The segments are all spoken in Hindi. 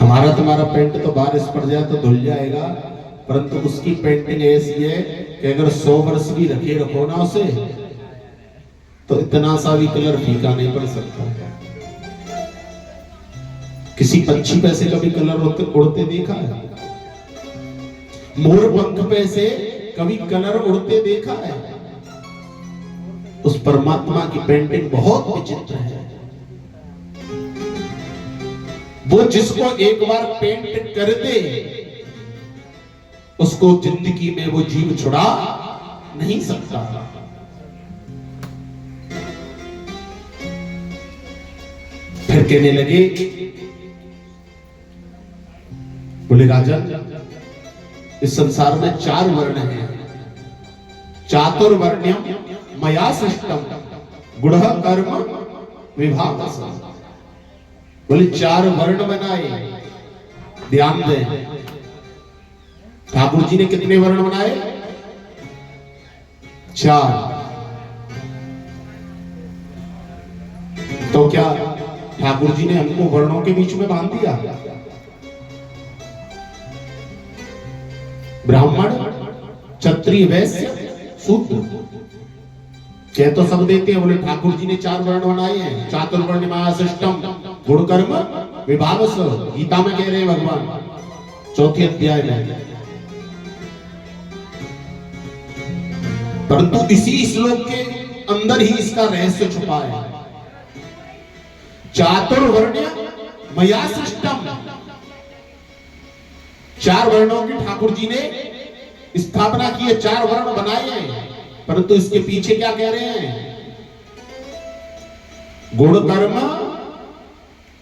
हमारा तुम्हारा पेंट तो बारिश पड़ जाए तो धुल जाएगा, परंतु उसकी पेंटिंग ऐसी है कि अगर 100 वर्ष भी रखो ना उसे, तो इतना सा भी कलर फीका नहीं पड़ सकता। किसी पंछी पे से कभी कलर उड़ते देखा है? मोर पंख पे से कभी कलर उड़ते देखा है? उस परमात्मा की पेंटिंग बहुत विचित्र है। वो जिसको एक बार पेंट कर दे, उसको जिंदगी में वो जीव छुड़ा नहीं सकता। फिर कहने लगे, बोले राजन, इस संसार में 4 वर्ण हैं। चातुर्वर्ण्यम मया सृष्टम गुणः कर्म विभागः। बोले 4 वर्ण बनाए। ध्यान दें, ठाकुर जी ने कितने वर्ण बनाए? 4। तो क्या ठाकुर जी ने हमको वर्णों के बीच में बांध दिया? ब्राह्मण, क्षत्रिय, वैश्य, शूद्र कह तो सब देते हैं। बोले ठाकुर जी ने 4 वर्ण बनाए हैं। चातुर्वर्ण माया सिस्टम गुण कर्म विभागस, गीता में कह रहे हैं भगवान 4थे अध्याय में। परंतु इसी श्लोक के अंदर ही इसका रहस्य छुपा है। चातुर्वर्ण मया सिस्टम, 4 वर्णों की ठाकुर जी ने स्थापना की है, 4 वर्ण बनाए हैं। परंतु इसके पीछे क्या कह रहे हैं? गुण कर्म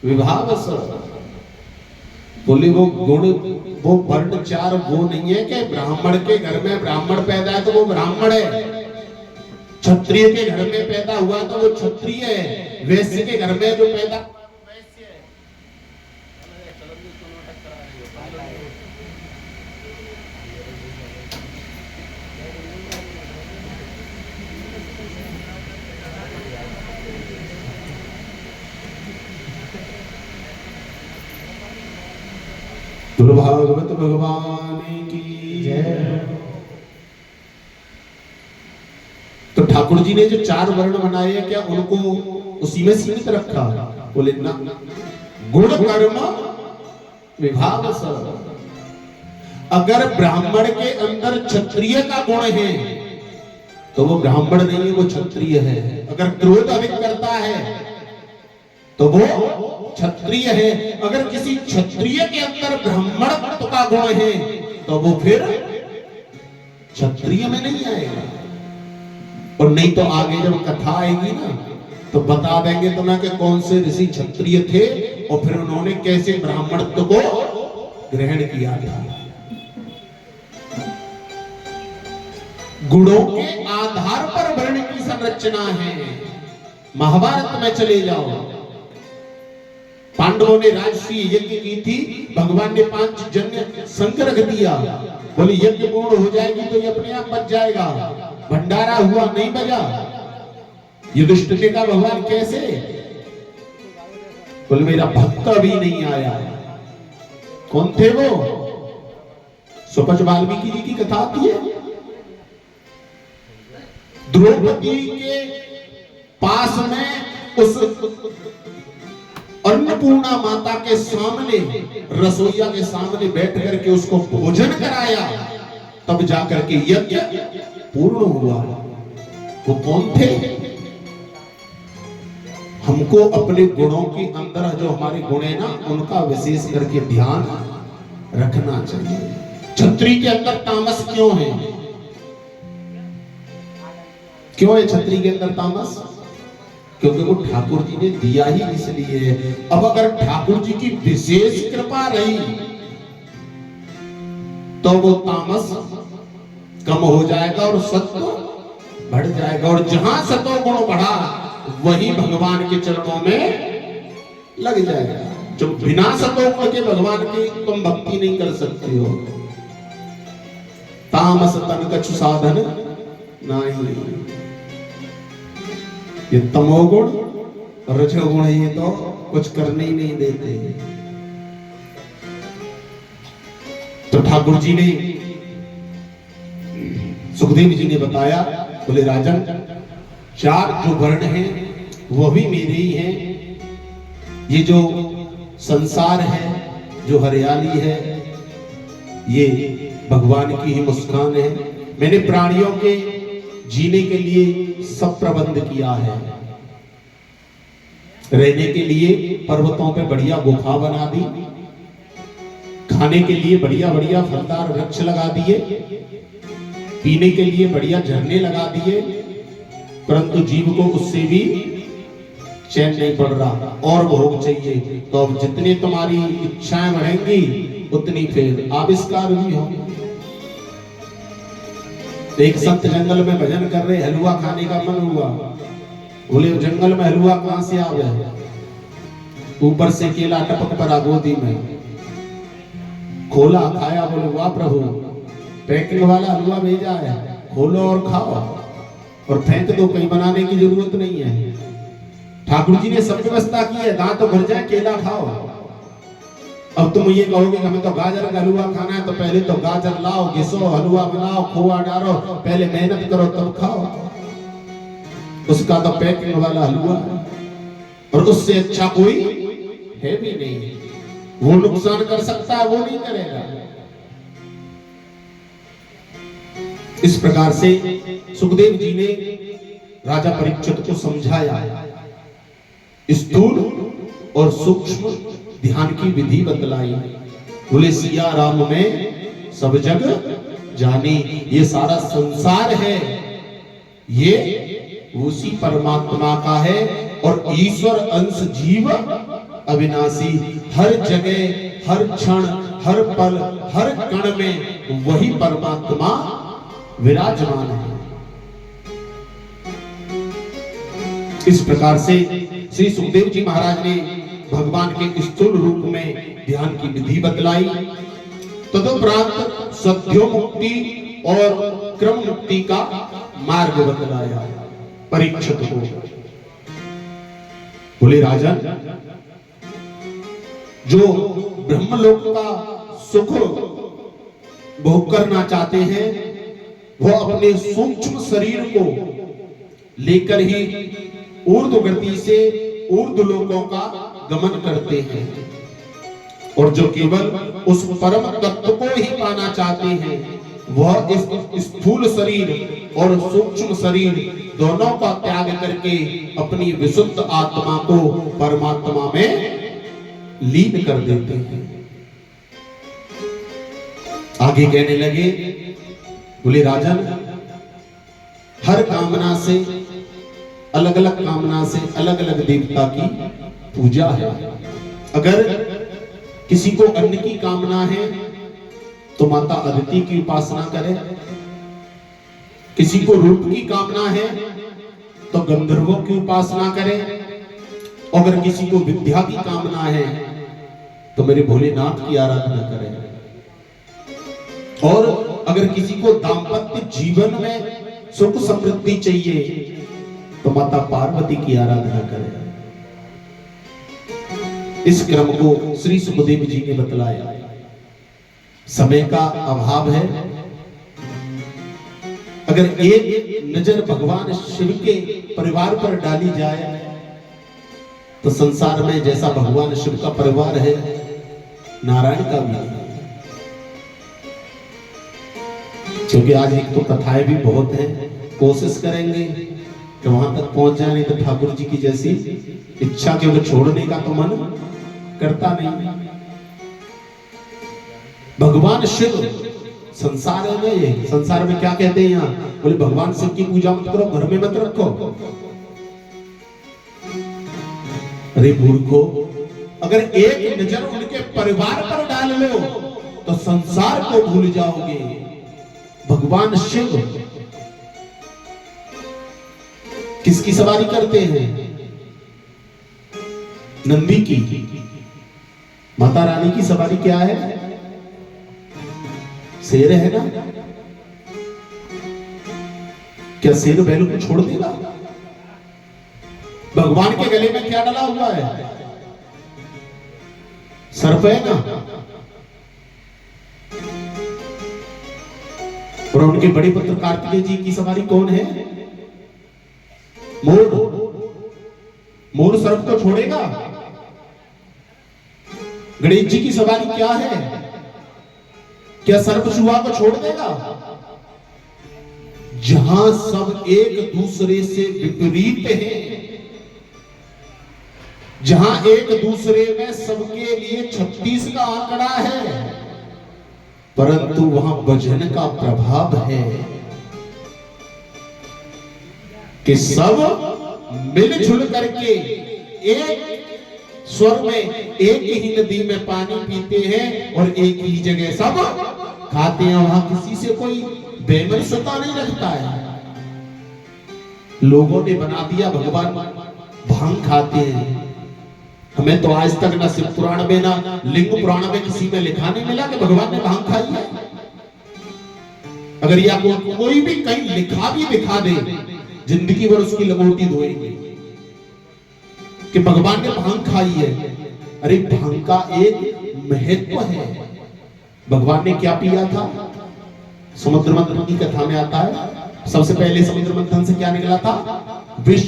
विभागस। बोले वो गुण, वो वर्ण 4 वो नहीं है कि ब्राह्मण के घर में ब्राह्मण पैदा है तो वो ब्राह्मण है, क्षत्रिय के घर में पैदा हुआ तो वो क्षत्रिय है, वैश्य के घर में जो पैदा भागवत भगवान की जय। तो ठाकुर जी ने जो 4 वर्ण बनाए हैं, क्या उनको उसी में सीमित रखा? बोले ना, गुण कर्म विभागस। अगर ब्राह्मण के अंदर क्षत्रिय का गुण है तो वो ब्राह्मण नहीं है, वो क्षत्रिय है। अगर क्रोध अधिक करता है तो वो क्षत्रिय है। अगर किसी क्षत्रिय के अंदर ब्राह्मणत्व का गुण है तो वो फिर क्षत्रिय में नहीं आएगा। और नहीं तो आगे जब कथा आएगी ना तो बता देंगे तो ना कि कौन से ऋषि क्षत्रिय थे और फिर उन्होंने कैसे ब्राह्मणत्व को ग्रहण किया था। गुणों के आधार पर वर्ण की संरचना है। महाभारत में चले जाओ, पांडवों ने राजसी यज्ञ की थी, भगवान ने 5 जन्य संग रख दिया। बोले यज्ञ पूर्ण हो जाएगी तो ये अपने आप बच जाएगा। भंडारा हुआ, नहीं बजा। युधिष्ठिर का भगवान कैसे? बोले मेरा भक्त भी नहीं आया। कौन थे वो? सुपच वाल्मीकि जी की कथा आती है। द्रौपदी के पास में उस अन्नपूर्णा माता के सामने, रसोईया के सामने बैठ करके उसको भोजन कराया, तब जाकर के यज्ञ पूर्ण हुआ। वो कौन थे? हमको अपने गुणों के अंदर जो हमारे गुण है ना, उनका विशेष करके ध्यान रखना चाहिए। क्षत्रिय के अंदर तामस क्यों है? क्यों है क्षत्रिय के अंदर तामस? क्योंकि वो ठाकुर जी ने दिया ही इसलिए। अब अगर ठाकुर जी की विशेष कृपा रही तो वो तामस कम हो जाएगा और सत्व बढ़ जाएगा। और जहां सतो गुण बढ़ा वही भगवान के चरणों में लग जाएगा। जो बिना सतो गुण के भगवान की तुम भक्ति नहीं कर सकते हो। तामस तन कछु साधन नहीं। ये तमोगुण, रजोगुण ये तो कुछ करने ही नहीं देते। तो ठाकुर जी ने, सुखदेव जी ने बताया, बोले राजन, चार जो वर्ण हैं वो भी मेरे ही हैं। ये जो संसार है, जो हरियाली है, ये भगवान की ही मुस्कान है। मैंने प्राणियों के जीने के लिए सब प्रबंध किया है। रहने के लिए पर्वतों पे बढ़िया गुफा बना दी, खाने के लिए बढ़िया बढ़िया फलदार वृक्ष लगा दिए, पीने के लिए बढ़िया झरने लगा दिए, परंतु जीव को उससे भी चैन नहीं पड़ रहा, और भोग चाहिए। तो अब जितनी तुम्हारी इच्छाएं बढ़ेंगी उतनी फिर आविष्कार भी होंगे। एक संत जंगल में भजन कर रहे, हलवा खाने का मन हुआ। बोले जंगल में हलवा कहां से आ गया? ऊपर से केला टपक पड़ा गोदी में, खोला खाया, बोले वाह प्रभु, पैकिंग वाला हलवा भेजा है, खोलो और खाओ और फेंक दो, कहीं बनाने की जरूरत नहीं है। ठाकुर जी ने सब व्यवस्था की है, दांत तो भर जाए, केला खाओ। अब तुम ये कहोगे कि हमें तो गाजर का हलवा खाना है, तो पहले तो गाजर लाओ, घिसो, हलवा बनाओ, खोआ डालो, पहले मेहनत करो तब खाओ। उसका तो पैकिंग वाला हलवा, और उससे अच्छा कोई है भी नहीं। वो नुकसान कर सकता है, वो नहीं करेगा। इस प्रकार से सुखदेव जी ने राजा परीक्षित को समझाया, स्थूल और सूक्ष्म ध्यान की विधि बतलाई। बोले सिया राम में सब जग जानी, ये सारा संसार है, ये उसी परमात्मा का है, और ईश्वर अंश जीव अविनाशी, हर जगह, हर क्षण, हर पल, हर कण में वही परमात्मा विराजमान है। इस प्रकार से श्री सुखदेव जी महाराज ने भगवान के स्थूल रूप में ध्यान की विधि बतलाई। तदुपरांत सद्यो मुक्ति और क्रम मुक्ति का मार्ग बतलाया परीक्षित को। बोले राजन, जो ब्रह्मलोक का सुख भोग करना चाहते हैं, वो अपने सूक्ष्म शरीर को लेकर ही ऊर्ध्व गति से ऊर्ध्व लोकों का गमन करते हैं, और जो केवल उस परम तत्व को ही पाना चाहते हैं, वह इस स्थूल शरीर और सूक्ष्म शरीर दोनों का त्याग करके अपनी विशुद्ध आत्मा को परमात्मा में लीन कर देते हैं। आगे कहने लगे, बोले राजन, हर कामना से, अलग अलग कामना से अलग अलग देवता की पूजा है। अगर किसी को अन्न की कामना है तो माता अदिति की उपासना करे, किसी को रूप की कामना है तो गंधर्वों की उपासना करे, अगर किसी को विद्या की कामना है तो मेरे भोलेनाथ की आराधना करे, और अगर किसी को दाम्पत्य जीवन में सुख समृद्धि चाहिए तो माता पार्वती की आराधना करे। इस क्रम को श्री सुखदेव जी ने बतलाया। समय का अभाव है, अगर एक नजर भगवान शिव के परिवार पर डाली जाए तो संसार में जैसा भगवान शिव का परिवार है, नारायण का भी है। क्योंकि आज एक तो कथाएं भी बहुत हैं, कोशिश करेंगे कि वहां तक पहुंच जाए, नहीं तो ठाकुर जी की जैसी इच्छा के उन्हें छोड़ने का तो मन करता नहीं। भगवान शिव संसार है ना, ये संसार में क्या कहते हैं यहाँ, बोले भगवान शिव की पूजा मत करो, घर में मत रखो। अरे मूर्खो, अगर एक नजर उनके परिवार पर डाल लो तो संसार को भूल जाओगे। भगवान शिव किसकी सवारी करते हैं? नंदी की। माता रानी की सवारी क्या है? शेर है ना। क्या शेर बैल को छोड़ देगा? भगवान के गले में क्या डला हुआ है? सर्प है ना। और उनके बड़े पुत्र कार्तिकेय जी की सवारी कौन है? मोर। मोर सर्प को छोड़ेगा? गणेश जी की सवारी क्या है? क्या सर्प चूहा को छोड़ देगा? जहां सब एक दूसरे से विपरीत हैं, जहां एक दूसरे में सबके लिए 36 का आंकड़ा है, परंतु वहां भजन का प्रभाव है कि सब मिलजुल करके एक स्वर में एक ही नदी में पानी पीते हैं और एक ही जगह सब खाते हैं। वहां किसी से कोई बेमनसता नहीं रखता है। लोगों ने बना दिया भगवान भांग खाते हैं। हमें तो आज तक ना शिव पुराण में ना लिंग पुराण में किसी में लिखा नहीं मिला कि भगवान ने भांग खाई है। अगर या कोई भी कहीं लिखा भी दिखा दे, जिंदगी भर उसकी लंगोटी धोएंगे कि भगवान ने भांग खाई है। अरे भांग का एक महत्व है। भगवान ने क्या पिया था? समुद्र मंथन की कथा में आता है, सबसे पहले समुद्र मंथन से क्या निकला था? विष।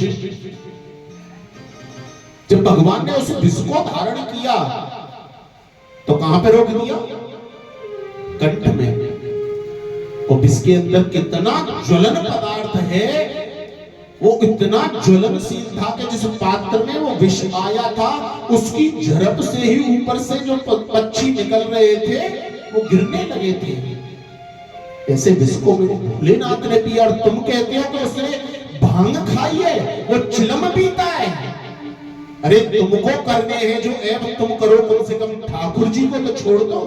जब भगवान ने उस विष को धारण किया तो कहां पे रोक दिया? कंठ में। और विष के अंदर कितना ज्वलन पदार्थ है, वो इतना ज्वलनशील था कि जिस पात्र में वो विष आया था उसकी झड़प से ही ऊपर से जो पक्षी निकल रहे थे वो गिरने लगे थे। ऐसे विष को मेरे भोलेनाथ ने पिया और तुम कहते हो कि उसने भांग खाई है, वो चिलम पीता है। अरे तुमको करने हैं जो ऐब तुम करो, कम से कम ठाकुर जी को तो छोड़ दो।